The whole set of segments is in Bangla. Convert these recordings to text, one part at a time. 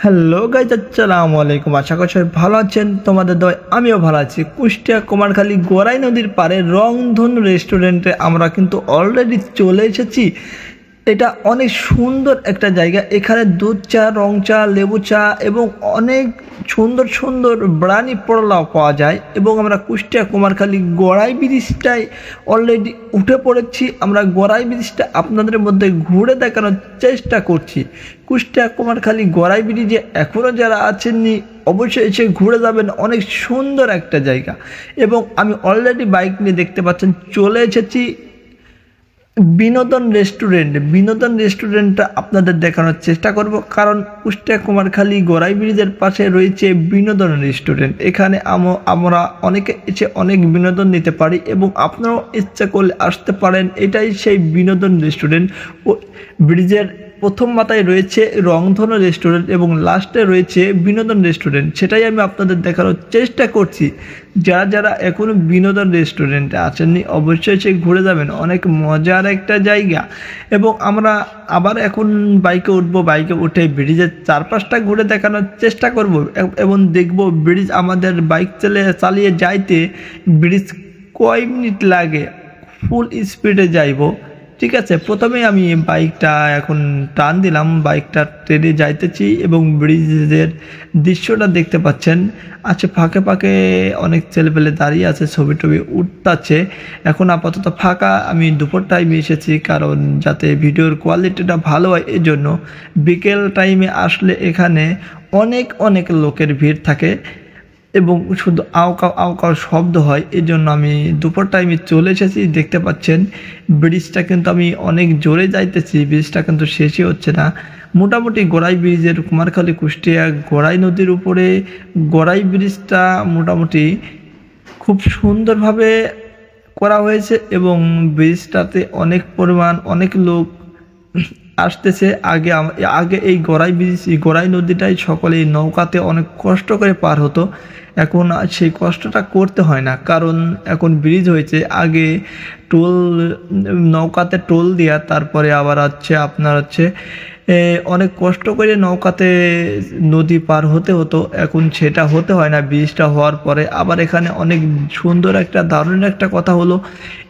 হ্যালো গাইজ, আসসালামু আলাইকুম। আশা করি সবাই ভালো আছেন। তোমাদের দয় আমিও ভালো আছি। কুষ্টিয়া কুমারখালী গোরাই নদীর পারে রংধনু রেস্টুরেন্টে আমরা কিন্তু অলরেডি চলে এসেছি। এটা অনেক সুন্দর একটা জায়গা। এখানে দুধ চা, রং চা, লেবু চা এবং অনেক সুন্দর সুন্দর ব্রানি পোড়াও পাওয়া যায়। এবং আমরা কুষ্টিয়া কুমারখালী গোড়াই ব্রিজটায় অলরেডি উঠে পড়েছি। আমরা গোড়াই ব্রিজটা আপনাদের মধ্যে ঘুরে দেখানোর চেষ্টা করছি। কুষ্টিয়া কুমারখালী গোড়াই ব্রিজে এখনও যারা আছেননি অবশ্যই এসে ঘুরে যাবেন। অনেক সুন্দর একটা জায়গা। এবং আমি অলরেডি বাইক নিয়ে দেখতে পাচ্ছেন চলে এসেছি বিনোদন রেস্টুরেন্টটা আপনাদের দেখানোর চেষ্টা করব, কারণ কুষ্টিয়া কুমারখালী গোরাই ব্রিজের পাশে রয়েছে বিনোদন রেস্টুরেন্ট। এখানে আমরা অনেকে এসে অনেক বিনোদন নিতে পারি এবং আপনারাও ইচ্ছা করলে আসতে পারেন। এটাই সেই বিনোদন রেস্টুরেন্ট। ও ব্রিজের প্রথম মাথায় রয়েছে রংধনু রেস্টুরেন্ট এবং লাস্টে রয়েছে বিনোদন রেস্টুরেন্ট। সেটাই আমি আপনাদের দেখানোর চেষ্টা করছি। যারা যারা এখনও বিনোদন রেস্টুরেন্টে আসেননি অবশ্যই সে ঘুরে যাবেন। অনেক মজার একটা জায়গা। এবং আমরা আবার এখন বাইকে উঠবো। বাইকে উঠে ব্রিজের চারপাশটা ঘুরে দেখানোর চেষ্টা করব এবং দেখব ব্রিজ আমাদের বাইক চালিয়ে যাইতে ব্রিজ কয় মিনিট লাগে, ফুল স্পিডে যাইব। ঠিক আছে, প্রথমে আমি বাইকটা এখন টান দিলাম, বাইকটা ট্রেনে যাইতেছি এবং ব্রিজের দৃশ্যটা দেখতে পাচ্ছেন। আচ্ছা, ফাঁকে ফাঁকে অনেক ছেলেপেলে দাঁড়িয়ে আছে, ছবি টবি উঠতাছে। এখন আপাতত ফাঁকা। আমি দুপুর টাইমে এসেছি কারণ যাতে ভিডিওর কোয়ালিটিটা ভালো হয়। এই জন্য বিকেল টাইমে আসলে এখানে অনেক অনেক লোকের ভিড় থাকে এবং শুধু আওকাও শব্দ হয়। এই জন্য আমি দুপুর টাইমে চলে এসেছি। দেখতে পাচ্ছেন ব্রিজটা কিন্তু আমি অনেক জোরে যাইতেছি, ব্রিজটা কিন্তু শেষই হচ্ছে না। মোটামুটি গোড়াই ব্রিজের কুমারখালী কুষ্টিয়া গোড়াই নদীর উপরে গোড়াই ব্রিজটা মোটামুটি খুব সুন্দরভাবে করা হয়েছে এবং ব্রিজটাতে অনেক পরিমাণ অনেক লোক আসতেছে। আগে এই গোড়াই নদীটাই সকলে নৌকাতে অনেক কষ্ট করে পার হতো। এখন সেই কষ্টটা করতে হয় না, কারণ এখন ব্রিজ হয়েছে। আগে নৌকাতে টোল দেওয়া, তারপরে আবার আপনার অনেক কষ্ট করে নৌকাতে নদী পার হতে হতো। এখন সেটা হতে হয় না ব্রিজটা হওয়ার পরে। আবার এখানে অনেক সুন্দর একটা দারুণ একটা কথা হলো,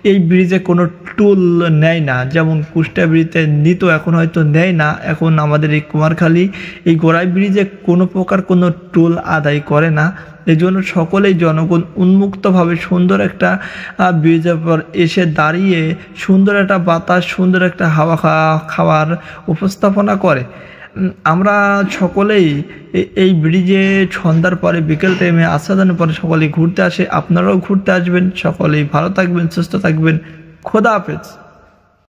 এই ব্রিজে কোনো টোল নেয় না। যেমন কুষ্টিয়া ব্রিজে নিত, এখন হয়তো নেয় না। এখন আমাদের এই কুমারখালী এই গোড়াই ব্রিজে কোনো প্রকার কোনো টোল আদায় করে না। এই জন্য সকলেই জনগণ উন্মুক্তভাবে সুন্দর একটা ব্রিজের পর এসে দাঁড়িয়ে সুন্দর একটা বাতাস, সুন্দর একটা হাওয়া খাওয়ার উপস্থাপনা করে। আমরা সকলেই এই ব্রিজে সন্ধ্যার পরে বিকেল টাইমে আস্বাদনের পরে সকলেই ঘুরতে আসে। আপনারাও ঘুরতে আসবেন। সকলেই ভালো থাকবেন, সুস্থ থাকবেন। খোদা হাফেজ।